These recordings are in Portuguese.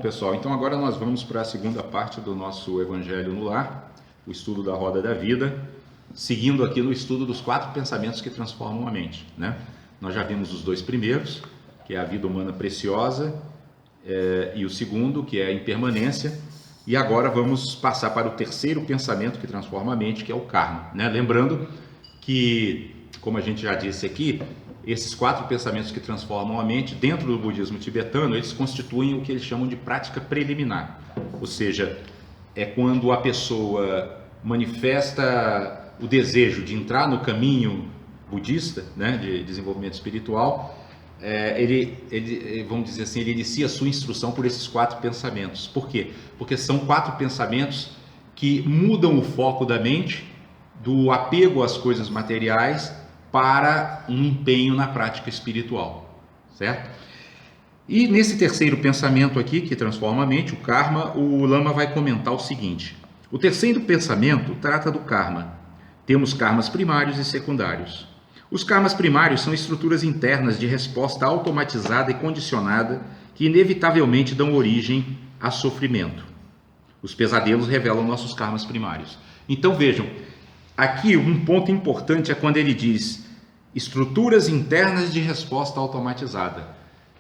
pessoal, então agora nós vamos para a segunda parte do nosso Evangelho no Lar, o estudo da roda da vida, seguindo aqui no estudo dos 4 pensamentos que transformam a mente, né? Nós já vimos os 2 primeiros, que é a vida humana preciosa, e o segundo, que é a impermanência, e agora vamos passar para o terceiro pensamento que transforma a mente, que é o karma, né? Lembrando que, como a gente já disse aqui, esses 4 pensamentos que transformam a mente, dentro do budismo tibetano, eles constituem o que eles chamam de prática preliminar. Ou seja, é quando a pessoa manifesta o desejo de entrar no caminho budista, né, de desenvolvimento espiritual, vamos dizer assim, ele inicia a sua instrução por esses 4 pensamentos. Por quê? Porque são 4 pensamentos que mudam o foco da mente, do apego às coisas materiais, para um empenho na prática espiritual, certo? E nesse terceiro pensamento aqui, que transforma a mente, o karma, o Lama vai comentar o seguinte: o terceiro pensamento trata do karma. Temos karmas primários e secundários. Os karmas primários são estruturas internas de resposta automatizada e condicionada que inevitavelmente dão origem a sofrimento. Os pesadelos revelam nossos karmas primários. Então vejam, aqui um ponto importante é quando ele diz estruturas internas de resposta automatizada.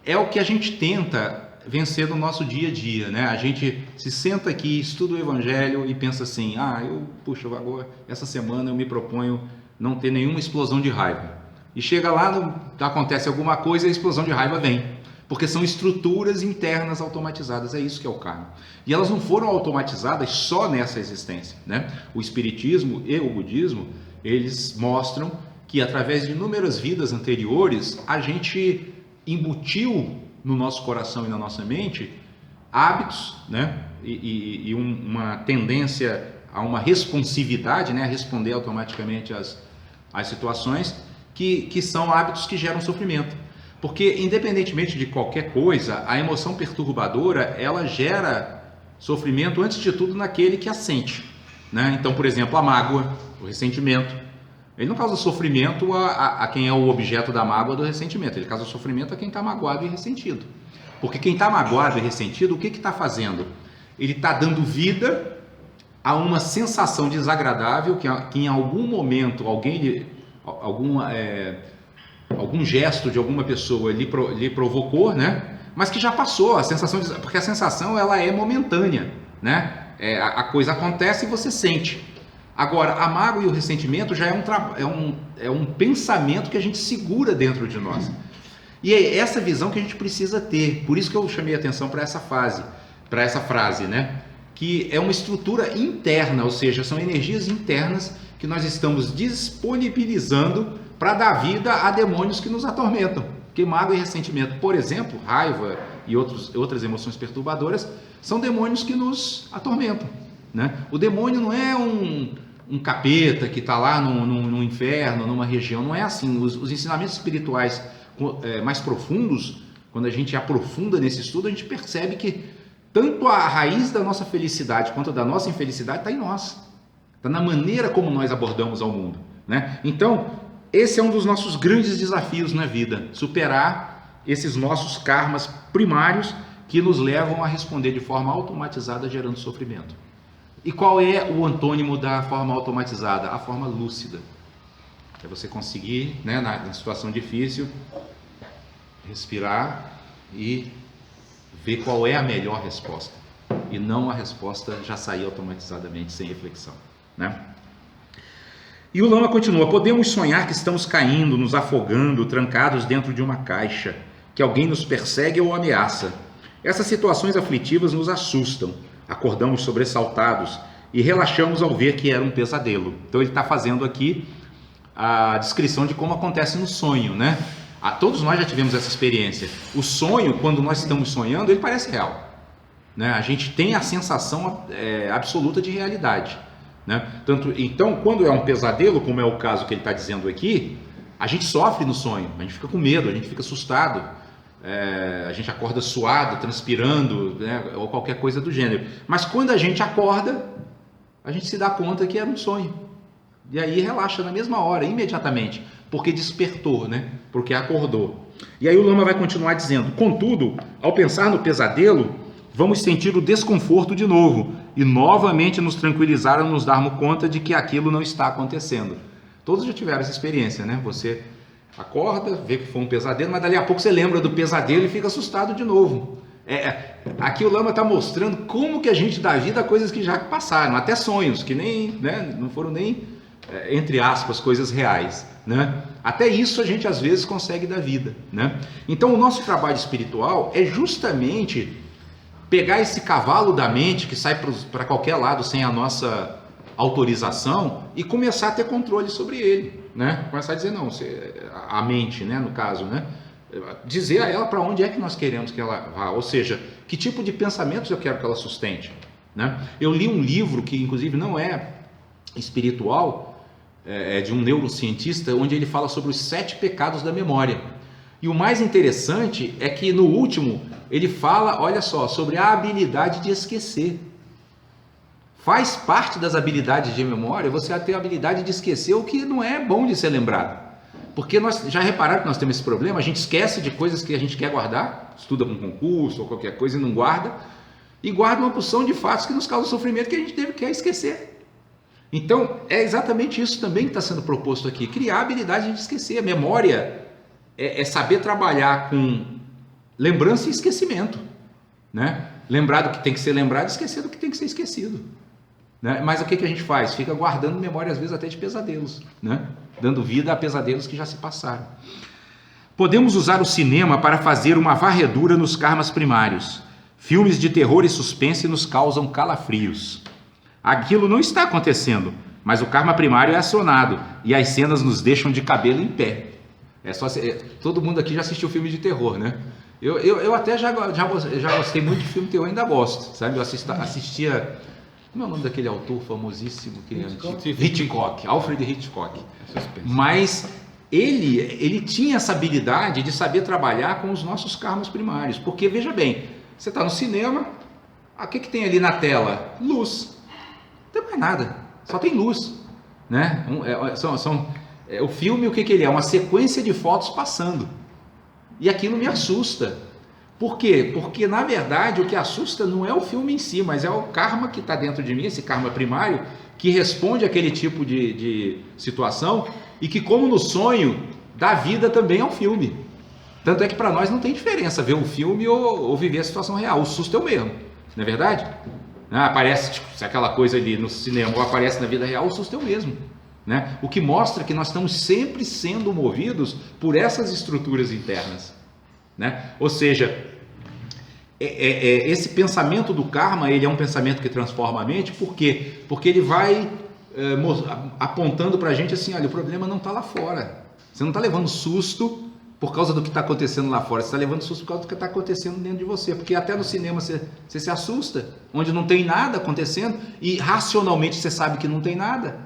É o que a gente tenta vencer no nosso dia a dia, né? A gente se senta aqui, estuda o Evangelho e pensa assim: puxa, agora, essa semana eu me proponho não ter nenhuma explosão de raiva. E chega lá, acontece alguma coisa e a explosão de raiva vem. Porque são estruturas internas automatizadas, é isso que é o karma. E elas não foram automatizadas só nessa existência, né? O Espiritismo e o Budismo, eles mostram que através de inúmeras vidas anteriores, a gente embutiu no nosso coração e na nossa mente hábitos, né? E uma tendência a uma responsividade, né? A responder automaticamente às situações, que são hábitos que geram sofrimento. Porque, independentemente de qualquer coisa, a emoção perturbadora, ela gera sofrimento, antes de tudo, naquele que a sente, né? Então, por exemplo, a mágoa, o ressentimento, ele não causa sofrimento a quem é o objeto da mágoa do ressentimento, ele causa sofrimento a quem está magoado e ressentido. Porque quem está magoado e ressentido, o que está fazendo? Ele está dando vida a uma sensação desagradável que em algum momento algum gesto de alguma pessoa lhe provocou, né? Mas que já passou, porque a sensação ela é momentânea, né? A coisa acontece e você sente. Agora, a mágoa e o ressentimento já é um pensamento que a gente segura dentro de nós. E é essa visão que a gente precisa ter. Por isso que eu chamei a atenção para essa frase, né? Que é uma estrutura interna, ou seja, são energias internas que nós estamos disponibilizando para dar vida a demônios que nos atormentam. Porque mágoa e ressentimento, por exemplo, raiva e outras emoções perturbadoras, são demônios que nos atormentam, né? O demônio não é um capeta que está lá no inferno, numa região, não é assim. Os ensinamentos espirituais mais profundos, quando a gente aprofunda nesse estudo, a gente percebe que tanto a raiz da nossa felicidade quanto da nossa infelicidade está em nós, está na maneira como nós abordamos ao mundo, né? Então, esse é um dos nossos grandes desafios na vida, superar esses nossos karmas primários que nos levam a responder de forma automatizada, gerando sofrimento. E qual é o antônimo da forma automatizada? A forma lúcida. É você conseguir, né, na situação difícil, respirar e ver qual é a melhor resposta. E não a resposta já sair automatizadamente, sem reflexão, né? E o Lama continua: podemos sonhar que estamos caindo, nos afogando, trancados dentro de uma caixa, que alguém nos persegue ou ameaça. Essas situações aflitivas nos assustam. Acordamos sobressaltados e relaxamos ao ver que era um pesadelo. Então ele está fazendo aqui a descrição de como acontece no sonho, né? Todos nós já tivemos essa experiência. O sonho, quando nós estamos sonhando, ele parece real, né? A gente tem a sensação absoluta de realidade, né? Então, quando é um pesadelo, como é o caso que ele está dizendo aqui, a gente sofre no sonho, a gente fica com medo, a gente fica assustado. A gente acorda suado, transpirando, né, ou qualquer coisa do gênero. Mas quando a gente acorda, a gente se dá conta que era um sonho. E aí relaxa na mesma hora, imediatamente, porque despertou, né? Porque acordou. E aí o Lama vai continuar dizendo: contudo, ao pensar no pesadelo, vamos sentir o desconforto de novo e novamente nos tranquilizar ou nos darmos conta de que aquilo não está acontecendo. Todos já tiveram essa experiência, né? Você acorda, vê que foi um pesadelo, mas dali a pouco você lembra do pesadelo e fica assustado de novo. Aqui o Lama está mostrando como que a gente dá vida a coisas que já passaram, até sonhos, que nem, né, não foram nem, entre aspas, coisas reais, né? Até isso a gente às vezes consegue dar vida, né? Então o nosso trabalho espiritual é justamente pegar esse cavalo da mente que sai para qualquer lado sem a nossa autorização e começar a ter controle sobre ele, né? Começar a dizer, não, a mente, né, no caso, né? Dizer a ela para onde é que nós queremos que ela vá, ou seja, que tipo de pensamentos eu quero que ela sustente, né? Eu li um livro que inclusive não é espiritual, é de um neurocientista, onde ele fala sobre os 7 pecados da memória. E o mais interessante é que no último ele fala, olha só, sobre a habilidade de esquecer. Faz parte das habilidades de memória você ter a habilidade de esquecer o que não é bom de ser lembrado. Porque nós já repararam que nós temos esse problema, a gente esquece de coisas que a gente quer guardar, estuda para um concurso ou qualquer coisa e não guarda, e guarda uma porção de fatos que nos causam sofrimento que a gente quer esquecer. Então, é exatamente isso também que está sendo proposto aqui, criar a habilidade de esquecer. A memória é saber trabalhar com lembrança e esquecimento, né? Lembrar do que tem que ser lembrado e esquecer do que tem que ser esquecido, né? Mas o que a gente faz? Fica guardando memória, às vezes até de pesadelos, né? Dando vida a pesadelos que já se passaram. Podemos usar o cinema para fazer uma varredura nos karmas primários. Filmes de terror e suspense nos causam calafrios. Aquilo não está acontecendo, mas o karma primário é acionado e as cenas nos deixam de cabelo em pé. Todo mundo aqui já assistiu filme de terror, né? Eu até já gostei muito de filme de terror, ainda gosto, sabe? Eu assistia... Como é o nome daquele autor famosíssimo? Hitchcock, Alfred Hitchcock. Mas ele tinha essa habilidade de saber trabalhar com os nossos karmas primários. Porque, veja bem, você está no cinema, o que tem ali na tela? Luz. Não tem mais nada, só tem luz, né? O filme, o que ele é? Uma sequência de fotos passando. E aquilo me assusta. Por quê? Porque, na verdade, o que assusta não é o filme em si, mas é o karma que está dentro de mim, esse karma primário, que responde àquele tipo de situação e que, como no sonho, dá vida também ao filme. Tanto é que para nós não tem diferença ver um filme ou viver a situação real. O susto é o mesmo, não é verdade? Aparece se aquela coisa ali no cinema ou aparece na vida real, o susto é o mesmo, né? O que mostra que nós estamos sempre sendo movidos por essas estruturas internas, né? Ou seja, esse pensamento do karma, ele é um pensamento que transforma a mente. Por quê? Porque ele vai apontando para a gente assim, olha, o problema não está lá fora, você não está levando susto por causa do que está acontecendo lá fora, você está levando susto por causa do que está acontecendo dentro de você, porque até no cinema você se assusta, onde não tem nada acontecendo e racionalmente você sabe que não tem nada.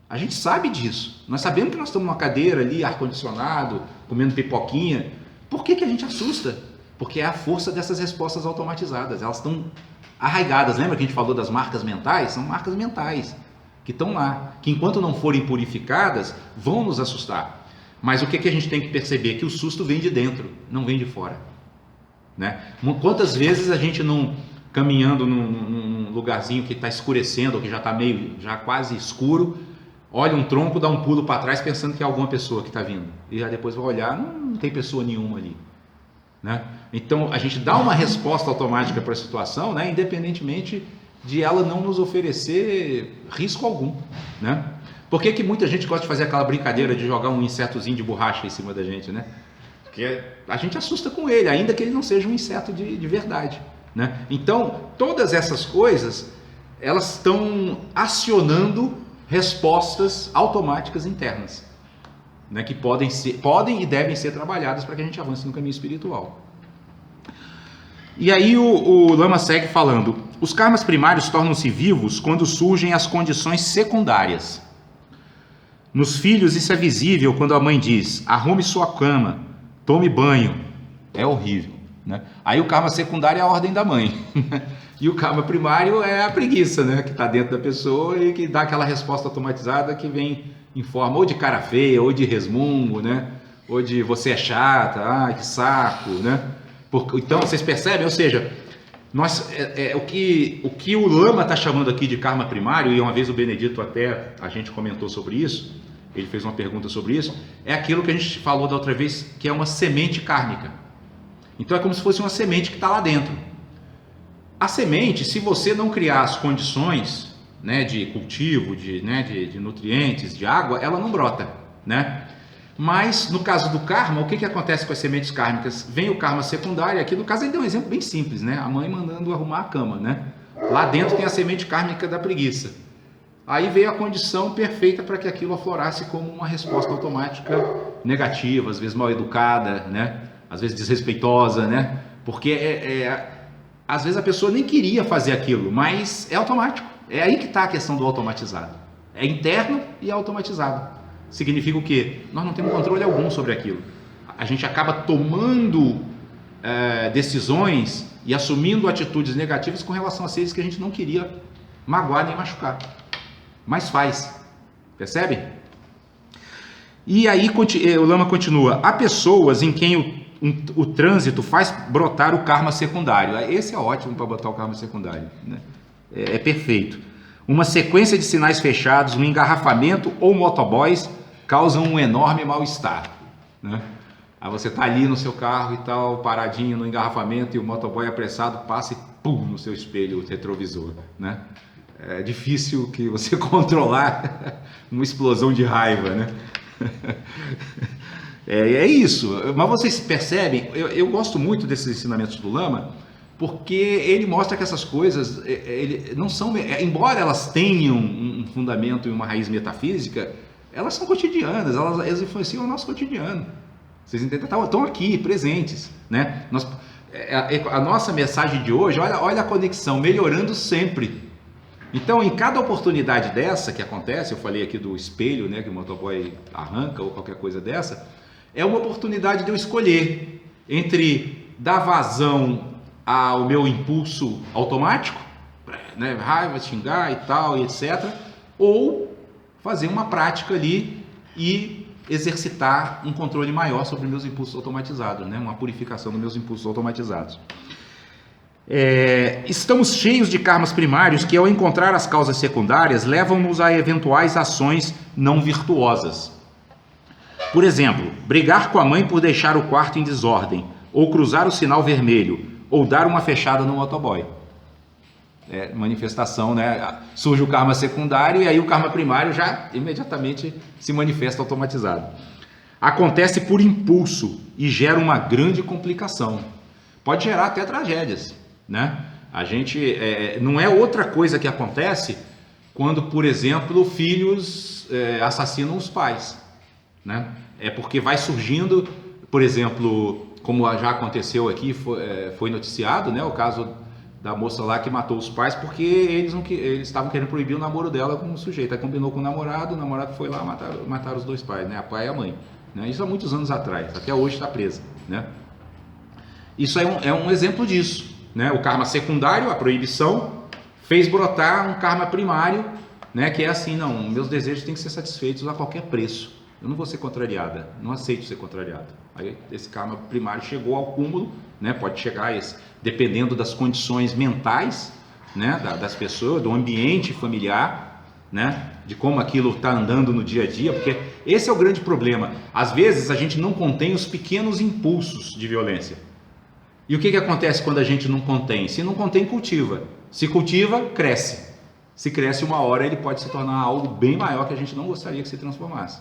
A gente sabe disso, nós sabemos que nós estamos numa cadeira ali, ar-condicionado, comendo pipoquinha. Por que a gente assusta? Porque é a força dessas respostas automatizadas, elas estão arraigadas. Lembra que a gente falou das marcas mentais? São marcas mentais que estão lá, que enquanto não forem purificadas, vão nos assustar. Mas o que a gente tem que perceber? Que o susto vem de dentro, não vem de fora, né? Quantas vezes a gente não, caminhando num lugarzinho que está escurecendo, ou que já está já quase escuro, olha um tronco, dá um pulo para trás pensando que é alguma pessoa que está vindo, e já depois vai olhar, não tem pessoa nenhuma ali, né? Então a gente dá uma resposta automática para a situação, né? Independentemente de ela não nos oferecer risco algum, né? Por que muita gente gosta de fazer aquela brincadeira de jogar um insetozinho de borracha em cima da gente, né? Porque a gente assusta com ele, ainda que ele não seja um inseto de verdade, né? Então, todas essas coisas, elas estão acionando respostas automáticas internas, né? Que podem e devem ser trabalhadas para que a gente avance no caminho espiritual. E aí o Lama segue falando: os karmas primários tornam-se vivos quando surgem as condições secundárias. Nos filhos isso é visível quando a mãe diz: arrume sua cama, tome banho. É horrível, né? Aí o karma secundário é a ordem da mãe. E o karma primário é a preguiça, né? Que está dentro da pessoa e que dá aquela resposta automatizada que vem em forma ou de cara feia, ou de resmungo, né? Ou de você é chata, ai que saco, né? Então vocês percebem? Ou seja, O que o Lama está chamando aqui de karma primário, e uma vez o Benedito até, a gente comentou sobre isso, ele fez uma pergunta sobre isso, é aquilo que a gente falou da outra vez, que é uma semente kármica. Então é como se fosse uma semente que está lá dentro. A semente, se você não criar as condições, né, de cultivo, de nutrientes, de água, ela não brota, né? Mas no caso do karma, o que acontece com as sementes kármicas? Vem o karma secundário, aqui no caso ele deu um exemplo bem simples, né? A mãe mandando arrumar a cama, né? Lá dentro tem a semente kármica da preguiça. Aí veio a condição perfeita para que aquilo aflorasse como uma resposta automática negativa, às vezes mal educada, né? Às vezes desrespeitosa, né? Porque às vezes a pessoa nem queria fazer aquilo, mas é automático. É aí que está a questão do automatizado. É interno e automatizado. Significa o quê? Nós não temos controle algum sobre aquilo. A gente acaba tomando decisões e assumindo atitudes negativas com relação a seres que a gente não queria magoar nem machucar. Mas faz. Percebe? E aí o Lama continua. Há pessoas em quem o trânsito faz brotar o karma secundário. Esse é ótimo para botar o karma secundário, né? É perfeito. Uma sequência de sinais fechados, um engarrafamento ou motoboys causam um enorme mal-estar, né? Aí você está ali no seu carro e tal, paradinho no engarrafamento, e o motoboy apressado passa e pum, no seu espelho retrovisor, né? É difícil que você controlar uma explosão de raiva, né? É isso. Mas vocês percebem, eu gosto muito desses ensinamentos do Lama, porque ele mostra que essas coisas não são, embora elas tenham um fundamento e uma raiz metafísica, elas são cotidianas, elas influenciam o nosso cotidiano. Vocês entendem? Estão aqui, presentes, né? A nossa mensagem de hoje, olha a conexão, melhorando sempre. Então, em cada oportunidade dessa que acontece, eu falei aqui do espelho, né, que o motoboy arranca ou qualquer coisa dessa, é uma oportunidade de eu escolher entre dar vazão ao meu impulso automático, né, raiva, xingar e tal, e etc., ou fazer uma prática ali e exercitar um controle maior sobre meus impulsos automatizados, né, uma purificação dos meus impulsos automatizados. Estamos cheios de karmas primários que, ao encontrar as causas secundárias, levam-nos a eventuais ações não virtuosas. Por exemplo, brigar com a mãe por deixar o quarto em desordem, ou cruzar o sinal vermelho, ou dar uma fechada no motoboy. Manifestação, né? Surge o karma secundário e aí o karma primário já imediatamente se manifesta automatizado. Acontece por impulso e gera uma grande complicação. Pode gerar até tragédias, né? A gente não é outra coisa que acontece quando, por exemplo, filhos assassinam os pais, né? É porque vai surgindo, por exemplo, como já aconteceu aqui, foi noticiado, né, o caso da moça lá que matou os pais porque eles estavam querendo proibir o namoro dela com o sujeito. Aí combinou com o namorado foi lá, mataram os dois pais, né, a pai e a mãe, né? Isso há muitos anos atrás, até hoje está presa, né? Isso é um exemplo disso, né? O karma secundário, a proibição, fez brotar um karma primário, né, que é assim, não, meus desejos têm que ser satisfeitos a qualquer preço. Eu não vou ser contrariada, não aceito ser contrariado. Aí esse karma primário chegou ao cúmulo, né? Pode chegar dependendo das condições mentais, né, das pessoas, do ambiente familiar, né, de como aquilo está andando no dia a dia, porque esse é o grande problema. Às vezes a gente não contém os pequenos impulsos de violência. E o que acontece quando a gente não contém? Se não contém, cultiva. Se cultiva, cresce. Se cresce, uma hora ele pode se tornar algo bem maior que a gente não gostaria que se transformasse,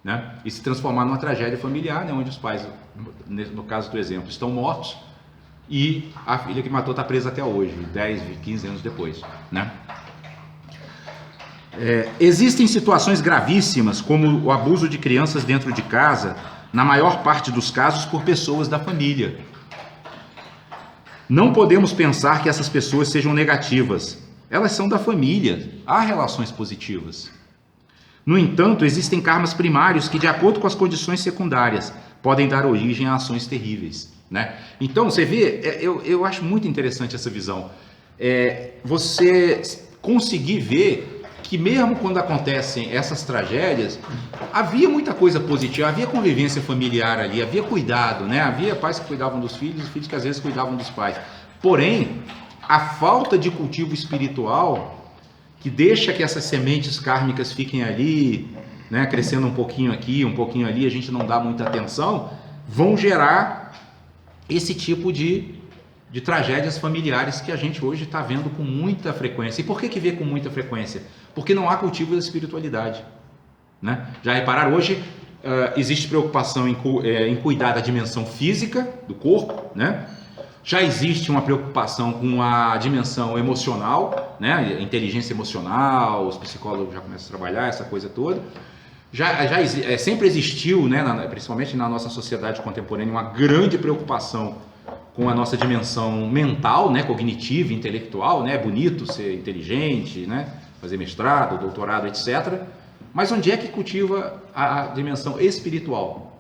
né? E se transformar numa tragédia familiar, né? Onde os pais, no caso do exemplo, estão mortos e a filha que matou está presa até hoje, 10, 15 anos depois, né? Existem situações gravíssimas, como o abuso de crianças dentro de casa, na maior parte dos casos por pessoas da família. Não podemos pensar que essas pessoas sejam negativas. Elas são da família. Há relações positivas. No entanto, existem karmas primários que, de acordo com as condições secundárias, podem dar origem a ações terríveis, né? Então, você vê, eu acho muito interessante essa visão. Você conseguir ver que mesmo quando acontecem essas tragédias, havia muita coisa positiva, havia convivência familiar ali, havia cuidado, né? Havia pais que cuidavam dos filhos, filhos que às vezes cuidavam dos pais. Porém, a falta de cultivo espiritual, que deixa que essas sementes kármicas fiquem ali, né, crescendo um pouquinho aqui, um pouquinho ali, a gente não dá muita atenção, vão gerar esse tipo de tragédias familiares que a gente hoje está vendo com muita frequência. E por que vê com muita frequência? Porque não há cultivo da espiritualidade, né? Já repararam, hoje existe preocupação em cuidar da dimensão física do corpo, né? Já existe uma preocupação com a dimensão emocional, né? Inteligência emocional, os psicólogos já começam a trabalhar essa coisa toda. Sempre existiu, né, principalmente na nossa sociedade contemporânea, uma grande preocupação com a nossa dimensão mental, né, cognitiva, intelectual, né? É bonito ser inteligente, né? Fazer mestrado, doutorado, etc. Mas onde é que cultiva a dimensão espiritual,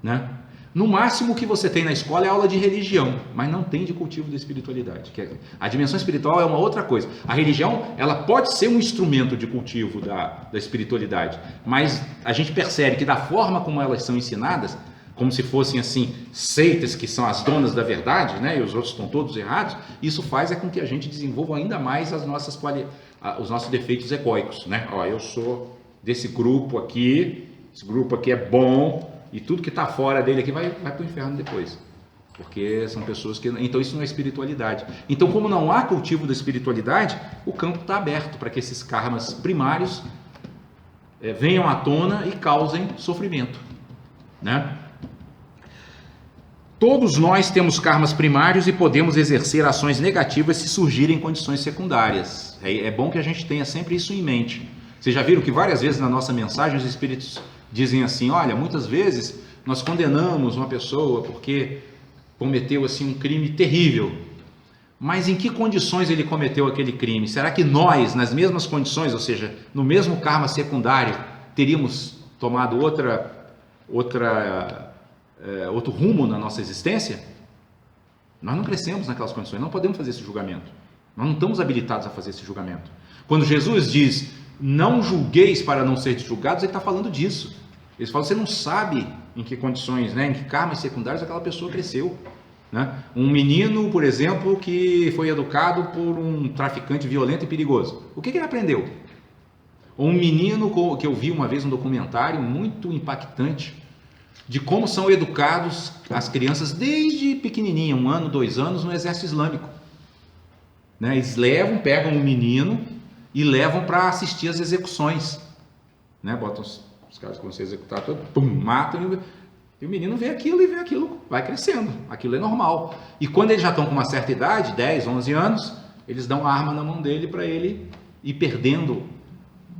né? No máximo que você tem na escola é aula de religião, mas não tem de cultivo da espiritualidade. A dimensão espiritual é uma outra coisa. A religião, ela pode ser um instrumento de cultivo da espiritualidade, mas a gente percebe que da forma como elas são ensinadas, como se fossem assim seitas que são as donas da verdade, né, e os outros estão todos errados, isso faz com que a gente desenvolva ainda mais os nossos defeitos egóicos, né? Ó, eu sou desse grupo aqui, esse grupo aqui é bom, e tudo que está fora dele aqui vai para o inferno depois, porque são pessoas que... Então isso não é espiritualidade. Então, como não há cultivo da espiritualidade, o campo está aberto para que esses karmas primários venham à tona e causem sofrimento, né? Todos nós temos karmas primários e podemos exercer ações negativas se surgirem condições secundárias. É bom que a gente tenha sempre isso em mente. Vocês já viram que várias vezes na nossa mensagem os espíritos dizem assim: olha, muitas vezes nós condenamos uma pessoa porque cometeu assim um crime terrível, mas em que condições ele cometeu aquele crime? Será que nós, nas mesmas condições, ou seja, no mesmo karma secundário, teríamos tomado outro rumo na nossa existência? Nós não crescemos naquelas condições, não podemos fazer esse julgamento, nós não estamos habilitados a fazer esse julgamento. Quando Jesus diz: não julgueis para não ser julgados, ele está falando disso. Ele fala: você não sabe em que condições, né, em que karmas secundários aquela pessoa cresceu, né? Um menino, por exemplo, que foi educado por um traficante violento e perigoso, o que ele aprendeu? Ou um menino que eu vi uma vez um documentário muito impactante de como são educados as crianças desde pequenininha, 1 ano, 2 anos, no exército islâmico, né? Eles pegam um menino e levam para assistir as execuções, né? Botam os caras que vão ser executados, matam, e o menino vê aquilo, vai crescendo, aquilo é normal. E quando eles já estão com uma certa idade, 10, 11 anos, eles dão a arma na mão dele para ele ir perdendo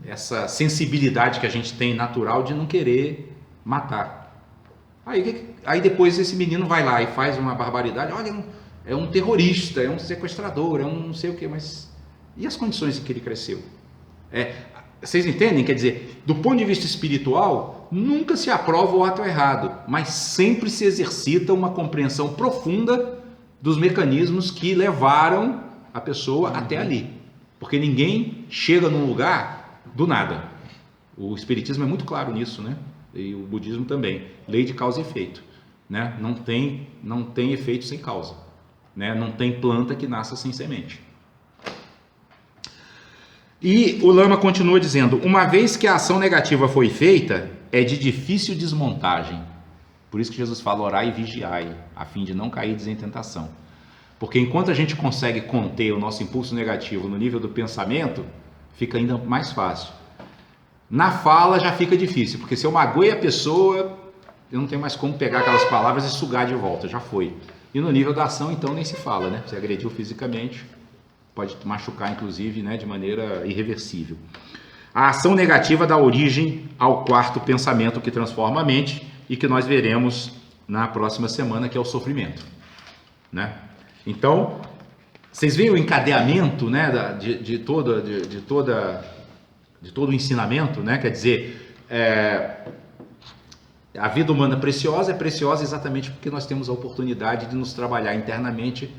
essa sensibilidade que a gente tem natural de não querer matar. Aí depois esse menino vai lá e faz uma barbaridade, olha, é um terrorista, é um sequestrador, é um não sei o que, mas e as condições em que ele cresceu? Vocês entendem? Quer dizer, do ponto de vista espiritual, nunca se aprova o ato errado, mas sempre se exercita uma compreensão profunda dos mecanismos que levaram a pessoa até ali. Porque ninguém chega num lugar do nada. O espiritismo é muito claro nisso, né? E o budismo também. Lei de causa e efeito, né? Não tem efeito sem causa, né? Não tem planta que nasça sem semente. E o Lama continua dizendo: uma vez que a ação negativa foi feita, é de difícil desmontagem. Por isso que Jesus fala: orai e vigiai, a fim de não cair em tentação. Porque enquanto a gente consegue conter o nosso impulso negativo no nível do pensamento, fica ainda mais fácil. Na fala já fica difícil, porque se eu magoei a pessoa, eu não tenho mais como pegar aquelas palavras e sugar de volta, já foi. E no nível da ação, então, nem se fala, né? Se agrediu fisicamente, pode machucar, inclusive, né, de maneira irreversível. A ação negativa dá origem ao quarto pensamento que transforma a mente e que nós veremos na próxima semana, que é o sofrimento, né? Então, vocês veem o encadeamento, né, de todo o ensinamento, né? Quer dizer, a vida humana é preciosa exatamente porque nós temos a oportunidade de nos trabalhar internamente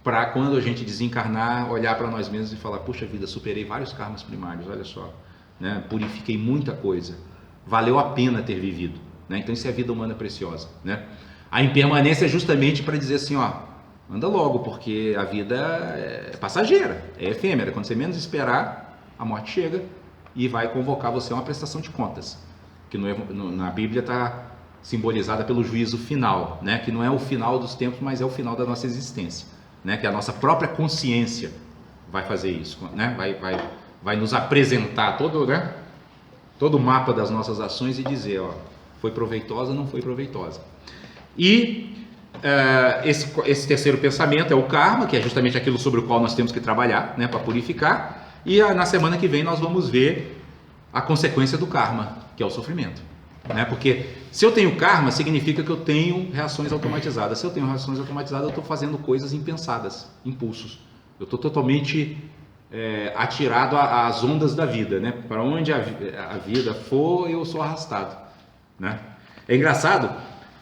para, quando a gente desencarnar, olhar para nós mesmos e falar: puxa vida, superei vários karmas primários, olha só, né? Purifiquei muita coisa, valeu a pena ter vivido, né? Então isso é a vida humana preciosa, né? A impermanência é justamente para dizer assim, ó, anda logo, porque a vida é passageira, é efêmera. Quando você menos esperar, a morte chega e vai convocar você a uma prestação de contas, que na Bíblia está simbolizada pelo juízo final, né? Que não é o final dos tempos, mas é o final da nossa existência, né? Que a nossa própria consciência vai fazer isso, né? Vai nos apresentar né? Todo o mapa das nossas ações e dizer, ó, foi proveitosa ou não foi proveitosa. E esse terceiro pensamento é o karma, que é justamente aquilo sobre o qual nós temos que trabalhar, né, para purificar. E na semana que vem nós vamos ver a consequência do karma, que é o sofrimento, né? Porque se eu tenho karma, significa que eu tenho reações automatizadas. Se eu tenho reações automatizadas, eu estou fazendo coisas impensadas, impulsos. Eu estou totalmente atirado às ondas da vida, né? Para onde a vida for, eu sou arrastado, né? É engraçado,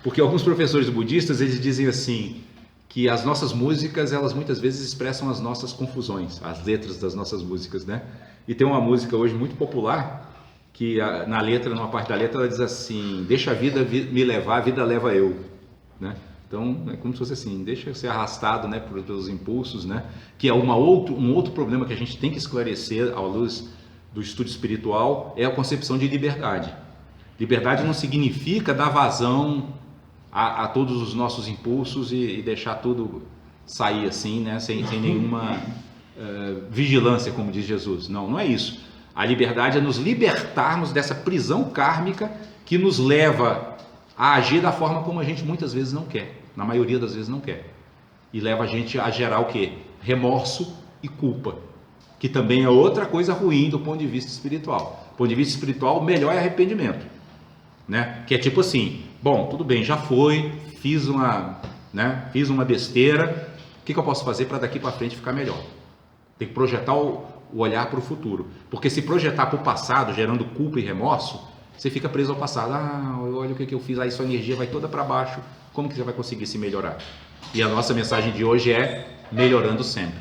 porque alguns professores budistas, eles dizem assim, que as nossas músicas, elas muitas vezes expressam as nossas confusões, as letras das nossas músicas, né? E tem uma música hoje muito popular, que na letra, numa parte da letra, ela diz assim, deixa a vida me levar, a vida leva eu, né? Então, é como se fosse assim, deixa eu ser arrastado, né, pelos impulsos, né? Que é um outro problema que a gente tem que esclarecer à luz do estudo espiritual, é a concepção de liberdade. Liberdade não significa dar vazão a todos os nossos impulsos e deixar tudo sair assim, né, sem nenhuma vigilância, como diz Jesus. Não é isso. A liberdade é nos libertarmos dessa prisão kármica que nos leva a agir da forma como a gente muitas vezes não quer, na maioria das vezes não quer, e leva a gente a gerar o quê? Remorso e culpa, que também é outra coisa ruim do ponto de vista espiritual. Do ponto de vista espiritual, o melhor é arrependimento, né? Que é tipo assim, bom, tudo bem, já foi, fiz uma besteira, o que eu posso fazer para daqui para frente ficar melhor? Tem que projetar o olhar para o futuro, porque se projetar para o passado, gerando culpa e remorso, você fica preso ao passado. Olha o que eu fiz, aí sua energia vai toda para baixo, como que você vai conseguir se melhorar? E a nossa mensagem de hoje é melhorando sempre.